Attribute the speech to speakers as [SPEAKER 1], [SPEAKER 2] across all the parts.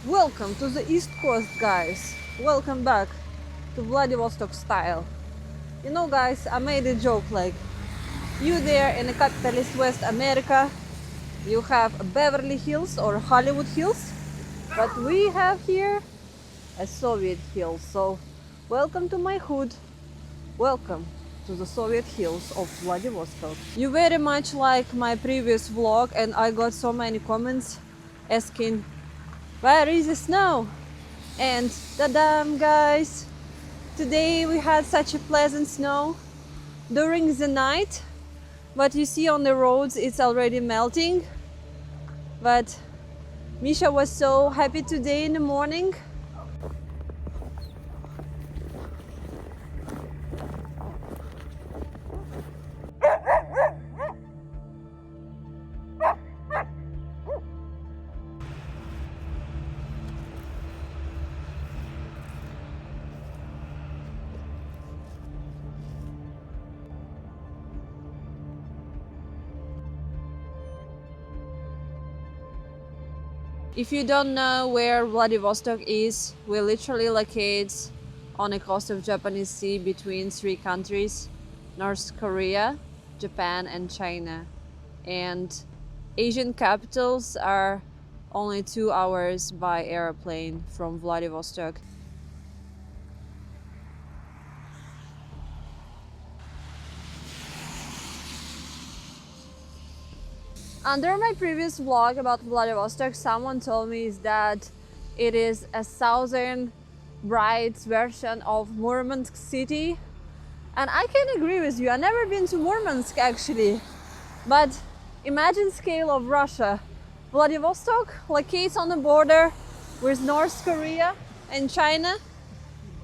[SPEAKER 1] Welcome to the East Coast, guys. Welcome back to Vladivostok style. You know, guys, I made a joke like, you there in the capitalist West America, you have Beverly Hills or Hollywood Hills, but we have here a Soviet Hills. So, welcome to my hood. Welcome to the Soviet Hills of Vladivostok. You very much like my previous vlog, and I got so many comments asking, where is the snow? And ta-dam, guys! Today we had such a pleasant snow during the night, but you see on the roads it's already melting. But Misha was so happy today in the morning. If you don't know where Vladivostok is, we literally locate on the coast of Japanese Sea between three countries, North Korea, Japan and China. And Asian capitals are only 2 hours by airplane from Vladivostok. Under my previous vlog about Vladivostok, someone told me that it is a southern bright version of Murmansk city. And I can agree with you. I've never been to Murmansk actually. But imagine scale of Russia. Vladivostok locates on the border with North Korea and China.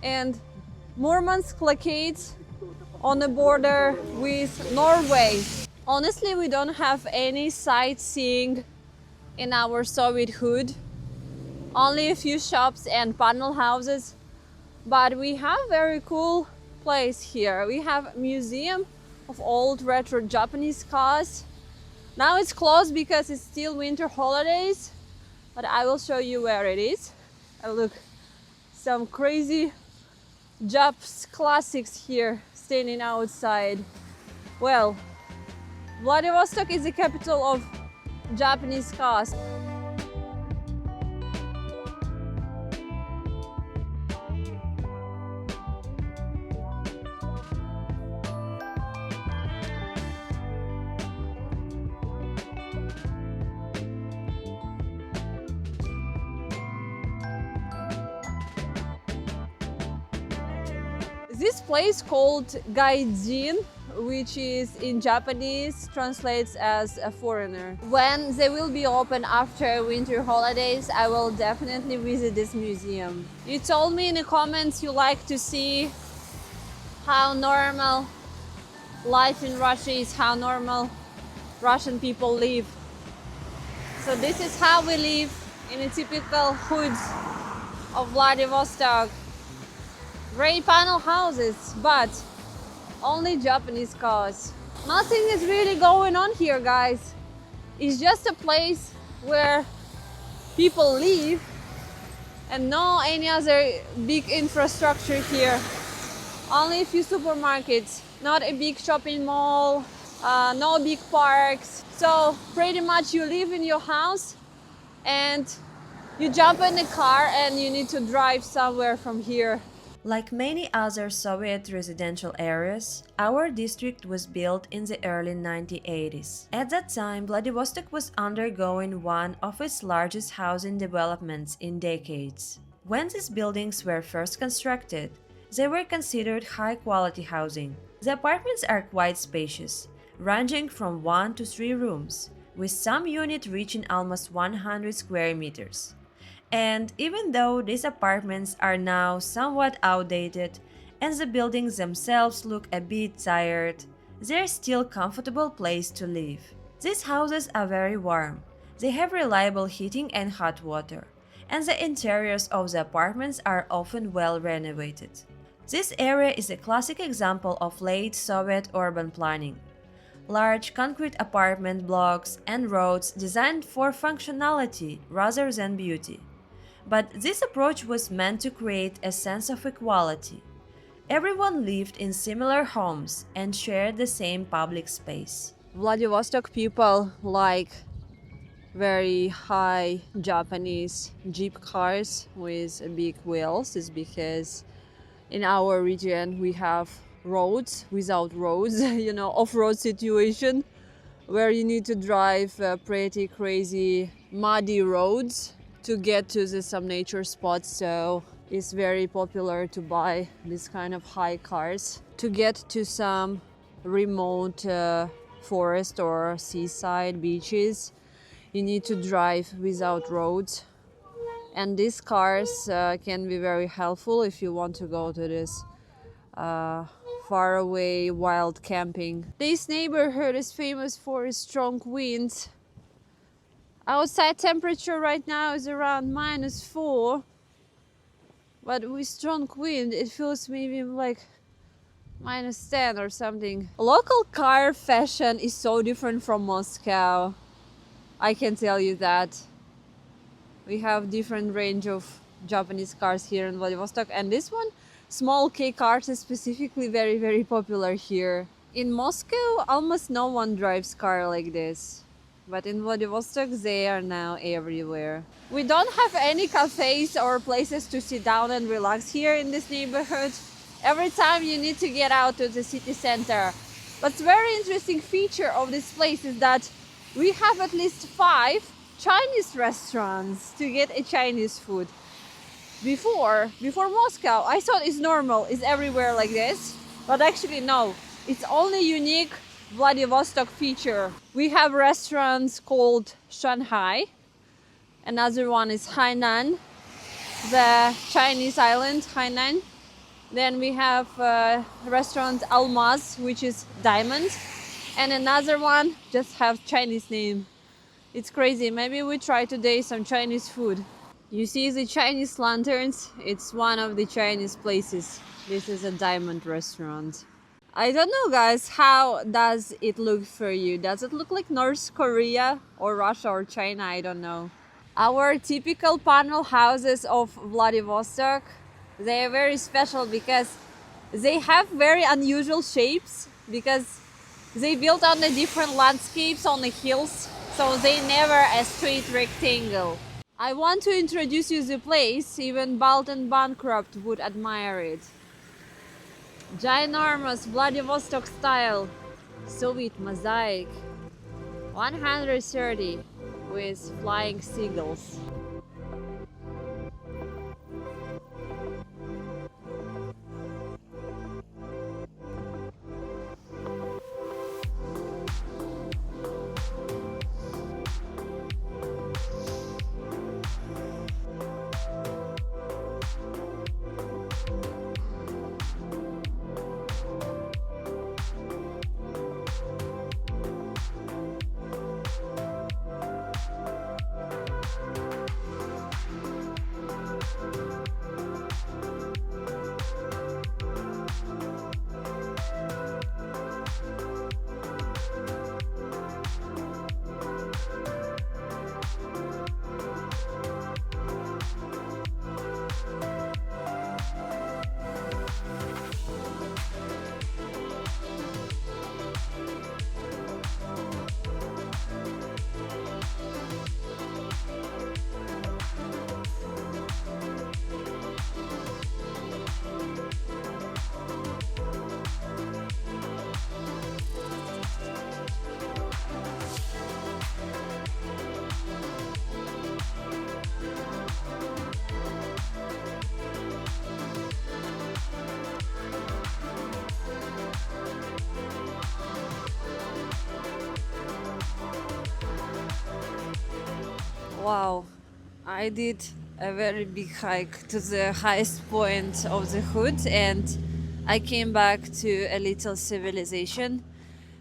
[SPEAKER 1] And Murmansk locates on the border with Norway. Honestly, we don't have any sightseeing in our Soviet hood. Only a few shops and panel houses. But we have very cool place here. We have a museum of old retro Japanese cars. Now it's closed because it's still winter holidays. But I will show you where it is. And look, some crazy Japs classics here standing outside. Well, Vladivostok is the capital of Japanese cars. This place called Gaijin, which is in Japanese translates as a foreigner. When they will be open after winter holidays, I will definitely visit this museum. You told me in the comments you like to see how normal life in Russia is, how normal Russian people live. So this is how we live in a typical hoods of Vladivostok. Great panel houses, but only Japanese cars. Nothing is really going on here, guys. It's just a place where people live and no any other big infrastructure here. Only a few supermarkets, not a big shopping mall, no big parks. So pretty much you live in your house and you jump in the car and you need to drive somewhere from here.
[SPEAKER 2] Like many other Soviet residential areas, our district was built in the early 1980s. At that time, Vladivostok was undergoing one of its largest housing developments in decades. When these buildings were first constructed, they were considered high-quality housing. The apartments are quite spacious, ranging from 1 to 3 rooms, with some units reaching almost 100 square meters. And even though these apartments are now somewhat outdated and the buildings themselves look a bit tired, they're still a comfortable place to live. These houses are very warm, they have reliable heating and hot water, and the interiors of the apartments are often well renovated. This area is a classic example of late Soviet urban planning. Large concrete apartment blocks and roads designed for functionality rather than beauty. But this approach was meant to create a sense of equality. Everyone lived in similar homes and shared the same public space.
[SPEAKER 1] Vladivostok people like very high Japanese Jeep cars with big wheels is because in our region we have roads without roads, off-road situation where you need to drive pretty crazy muddy roads to get to some nature spots. So it's very popular to buy this kind of high cars to get to some remote forest or seaside beaches. You need to drive without roads, and these cars can be very helpful if you want to go to this far away wild camping. This neighborhood is famous for its strong winds. Outside temperature right now is around -4, but with strong wind it feels maybe like -10 or something. Local car fashion is so different from Moscow, I can tell you that. We have different range of Japanese cars here in Vladivostok, and this one, small K cars, is specifically very popular here. In Moscow, almost no one drives car like this, but in Vladivostok they are now everywhere. We don't have any cafes or places to sit down and relax here in this neighborhood. Every time you need to get out to the city center. What's very interesting feature of this place is that we have at least 5 Chinese restaurants to get a Chinese food. Before Moscow, I thought it's normal, it's everywhere like this, but actually no, it's only unique Vladivostok feature. We have restaurants called Shanghai, another one is Hainan, the Chinese island Hainan. Then we have restaurant Almaz, which is diamond, and another one just have Chinese name. It's crazy. Maybe we try today some Chinese food. You see the Chinese lanterns? It's one of the Chinese places. This is a diamond restaurant. I don't know, guys, how does it look for you? Does it look like North Korea or Russia or China? I don't know. Our typical panel houses of Vladivostok, they are very special because they have very unusual shapes, because they built on the different landscapes on the hills, so they never a straight rectangle. I want to introduce you the place, even bald and bankrupt would admire it. Ginormous Vladivostok style Soviet mosaic, 130 with flying seagulls. Wow, I did a very big hike to the highest point of the hood, and I came back to a little civilization.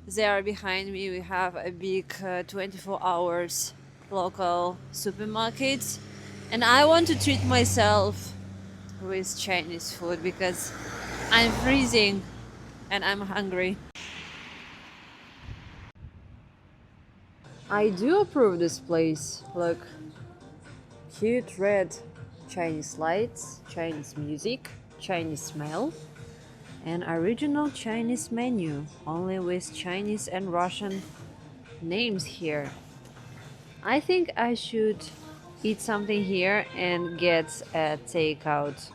[SPEAKER 1] There behind me we have a big 24 hours local supermarket, and I want to treat myself with Chinese food because I'm freezing and I'm hungry. I do approve this place. Look, cute red Chinese lights, Chinese music, Chinese smell, and original Chinese menu, only with Chinese and Russian names here. I think I should eat something here and get a takeout.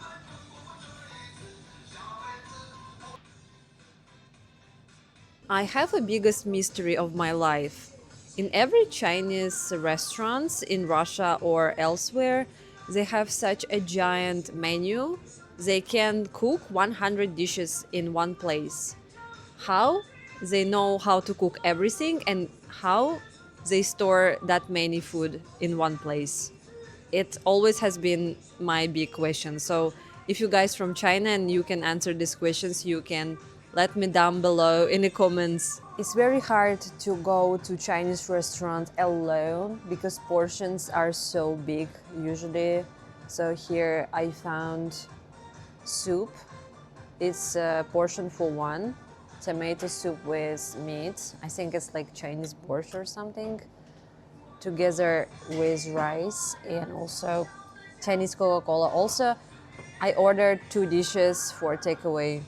[SPEAKER 1] I have a biggest mystery of my life. In every Chinese restaurants in Russia or elsewhere, they have such a giant menu. They can cook 100 dishes in one place. How they know how to cook everything and how they store that many food in one place? It always has been my big question. So if you guys from China and you can answer these questions, you can let me down below in the comments. It's very hard to go to Chinese restaurant alone because portions are so big usually. So here I found soup. It's a portion for one. Tomato soup with meat. I think it's like Chinese borscht or something. Together with rice and also Chinese Coca-Cola. Also, I ordered 2 dishes for takeaway.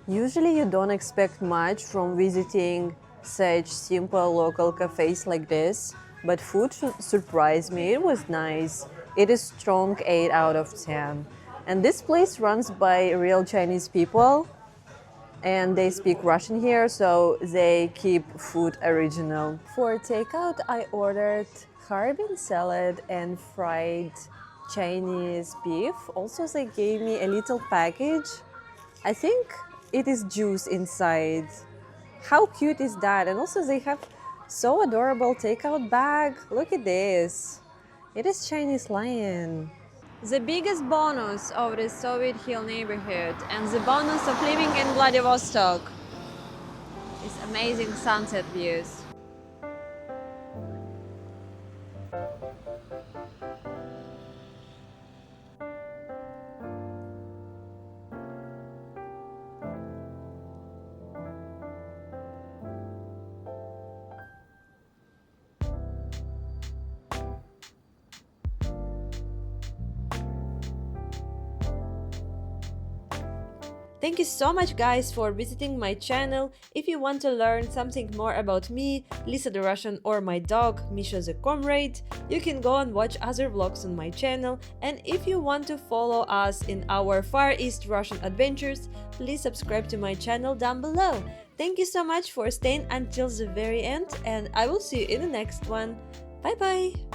[SPEAKER 1] Usually you don't expect much from visiting such simple local cafes like this, but food surprised me. It was nice. It is strong 8 out of 10. And this place runs by real Chinese people and they speak Russian here, so they keep food original. For takeout, I ordered harbin salad and fried Chinese beef. Also, they gave me a little package. I think it is juice inside. How cute is that? And also they have so adorable takeout bag. Look at this. It is Chinese lion. The biggest bonus of the Soviet Hill neighborhood and the bonus of living in Vladivostok is amazing sunset views. Thank you so much guys for visiting my channel. If you want to learn something more about me, Lisa the Russian or my dog, Misha the Comrade, you can go and watch other vlogs on my channel. And if you want to follow us in our Far East Russian adventures, please subscribe to my channel down below. Thank you so much for staying until the very end and I will see you in the next one. Bye bye!